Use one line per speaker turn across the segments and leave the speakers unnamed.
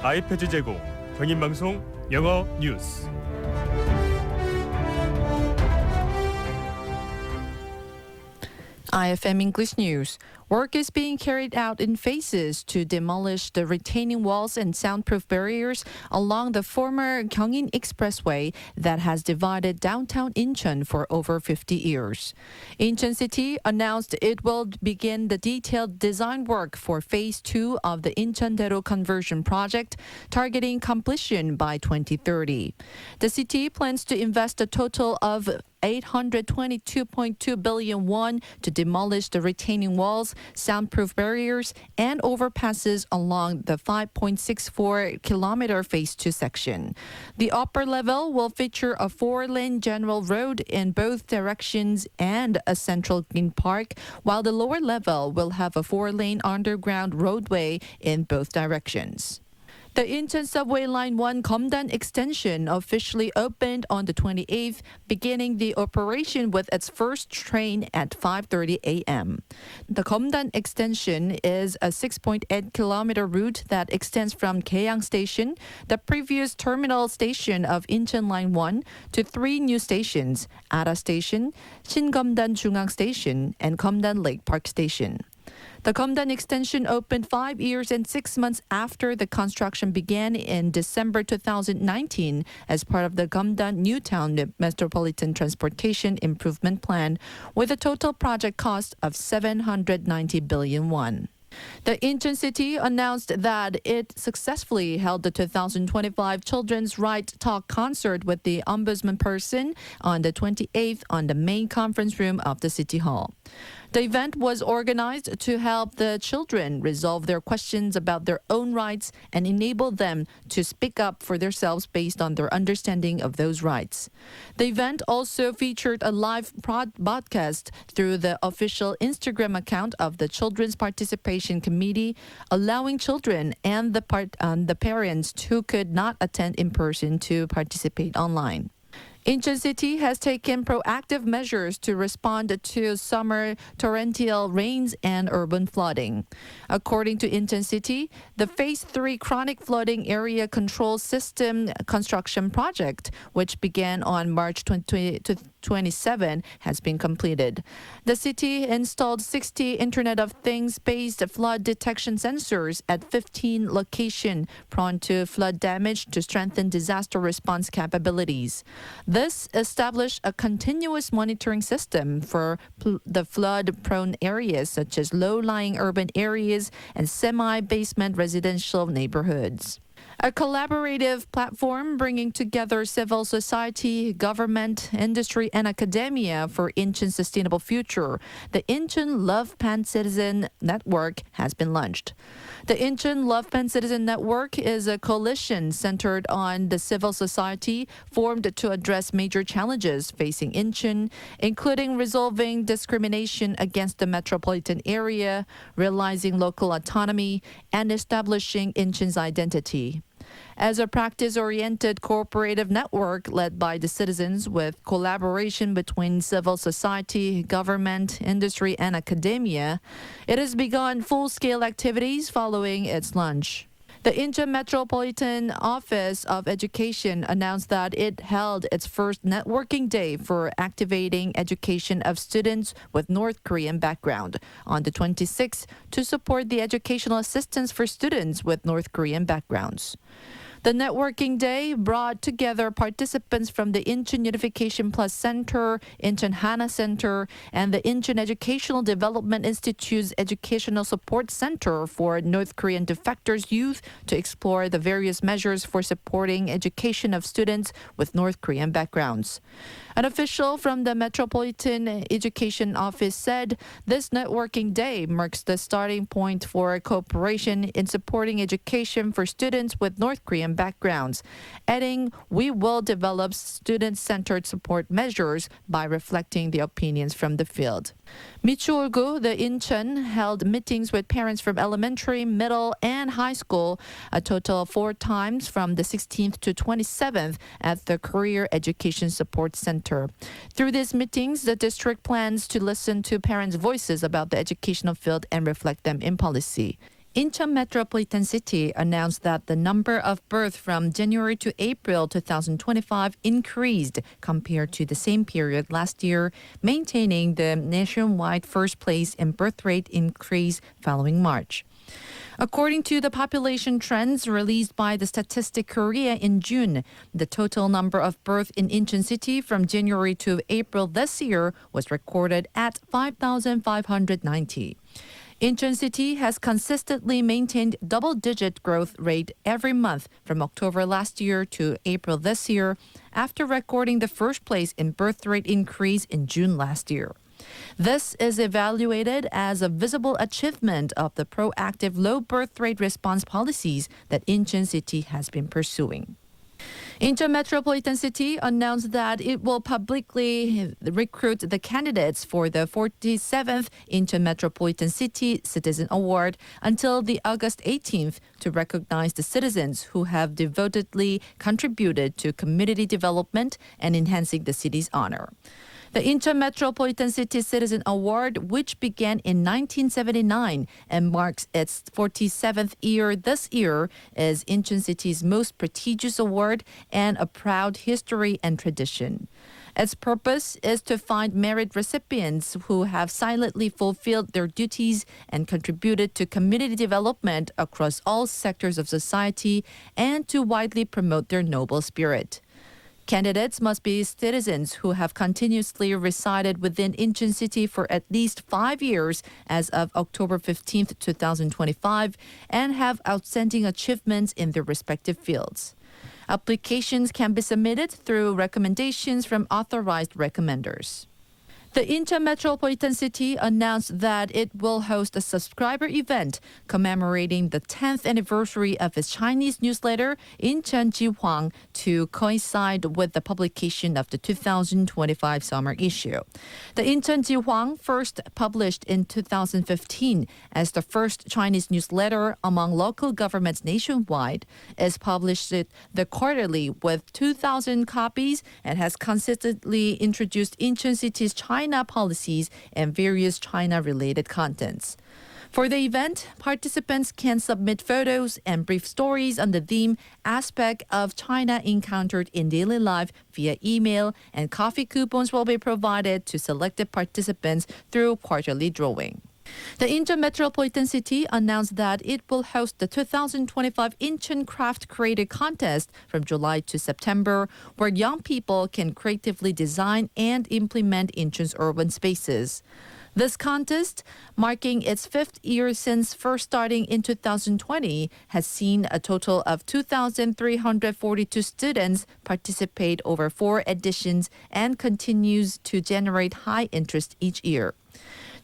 아이패드 제공, 경인방송 영어 뉴스.
IFM English News. Work is being carried out in phases to demolish the retaining walls and soundproof barriers along the former Gyeongin Expressway that has divided downtown Incheon for over 50 years. Incheon City announced it will begin the detailed design work for Phase 2 of the Incheon-daero conversion project, targeting completion by 2030. The city plans to invest a total of 822.2 billion won to demolish the retaining walls, soundproof barriers, and overpasses along the 5.64-kilometer Phase 2 section. The upper level will feature a 4-lane general road in both directions and a central green park, while the lower level will have a 4-lane underground roadway in both directions. The Incheon Subway Line 1 Geomdan extension officially opened on the 28th, beginning the operation with its first train at 5:30 a.m. The Geomdan extension is a 6.8-kilometer route that extends from Gyeong Station, the previous terminal station of Incheon Line 1, to 3 new stations: Ara Station, Shin-Geomdan Jungang Station, and Geomdan Lake Park Station. The Geomdan extension opened 5 years and 6 months after the construction began in December 2019 as part of the Geomdan Newtown Metropolitan Transportation Improvement Plan, with a total project cost of 790 billion won. The Incheon City announced that it successfully held the 2025 Children's Right Talk concert with the Ombudsman person on the 28th on the main conference room of the City Hall. The event was organized to help the children resolve their questions about their own rights and enable them to speak up for themselves based on their understanding of those rights. The event also featured a live broadcast through the official Instagram account of the Children's Participation Committee, allowing children and the parents who could not attend in person to participate online. Incheon City has taken proactive measures to respond to summer torrential rains and urban flooding. According to Incheon City, the Phase 3 Chronic Flooding Area Control System construction project, which began on March 27, has been completed. The city installed 60 Internet of Things-based flood detection sensors at 15 locations prone to flood damage to strengthen disaster response capabilities. This established a continuous monitoring system for the flood-prone areas such as low-lying urban areas and semi-basement residential neighborhoods. A collaborative platform bringing together civil society, government, industry, and academia for Incheon's sustainable future, the Incheon Love Pan Citizen Network has been launched. The Incheon Love Pan Citizen Network is a coalition centered on the civil society formed to address major challenges facing Incheon, including resolving discrimination against the metropolitan area, realizing local autonomy, and establishing Incheon's identity. As a practice-oriented cooperative network led by the citizens with collaboration between civil society, government, industry, and academia, it has begun full-scale activities following its launch. The Incheon Metropolitan Office of Education announced that it held its first networking day for activating education of students with North Korean background on the 26th to support the educational assistance for students with North Korean backgrounds. The networking day brought together participants from the Incheon Unification Plus Center, Incheon Hana Center, and the Incheon Educational Development Institute's Educational Support Center for North Korean defectors youth to explore the various measures for supporting education of students with North Korean backgrounds. An official from the Metropolitan Education Office said this networking day marks the starting point for cooperation in supporting education for students with North Korean backgrounds, adding, "We will develop student-centered support measures by reflecting the opinions from the field." Michuhol-gu, the Incheon, held meetings with parents from elementary, middle, and high school, a total of 4 times from the 16th to 27th at the Career Education Support Center. Through these meetings, the district plans to listen to parents' voices about the educational field and reflect them in policy. Incheon Metropolitan City announced that the number of births from January to April 2025 increased compared to the same period last year, maintaining the nationwide first place in birth rate increase following March. According to the population trends released by the Statistic Korea in June, the total number of births in Incheon City from January to April this year was recorded at 5,590. Incheon City has consistently maintained double-digit growth rate every month from October last year to April this year, after recording the first place in birth rate increase in June last year. This is evaluated as a visible achievement of the proactive low birth rate response policies that Incheon City has been pursuing. Incheon Metropolitan City announced that it will publicly recruit the candidates for the 47th Incheon Metropolitan City Citizen Award until the August 18th to recognize the citizens who have devotedly contributed to community development and enhancing the city's honor. The Incheon Metropolitan City Citizen Award, which began in 1979 and marks its 47th year this year, is Incheon City's most prestigious award and a proud history and tradition. Its purpose is to find merit recipients who have silently fulfilled their duties and contributed to community development across all sectors of society and to widely promote their noble spirit. Candidates must be citizens who have continuously resided within Incheon City for at least 5 years as of October 15, 2025, and have outstanding achievements in their respective fields. Applications can be submitted through recommendations from authorized recommenders. The Incheon Metropolitan City announced that it will host a subscriber event commemorating the 10th anniversary of its Chinese newsletter, Incheon Ji-hwang, to coincide with the publication of the 2025 summer issue. The Incheon Ji-hwang, first published in 2015 as the first Chinese newsletter among local governments nationwide, is published the quarterly with 2,000 copies and has consistently introduced Incheon City's China policies and various China-related contents. For the event, participants can submit photos and brief stories on the theme aspect of China encountered in daily life via email, and coffee coupons will be provided to selected participants through quarterly drawing. The Incheon Metropolitan City announced that it will host the 2025 Incheon Craft Creator Contest from July to September, where young people can creatively design and implement Incheon's urban spaces. This contest, marking its 5th year since first starting in 2020, has seen a total of 2,342 students participate over 4 editions and continues to generate high interest each year.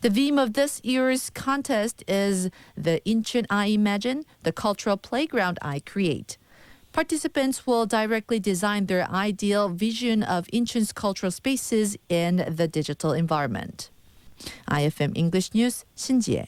The theme of this year's contest is the Incheon I Imagine, the cultural playground I create. Participants will directly design their ideal vision of Incheon's cultural spaces in the digital environment. IFM English News, 신지혜.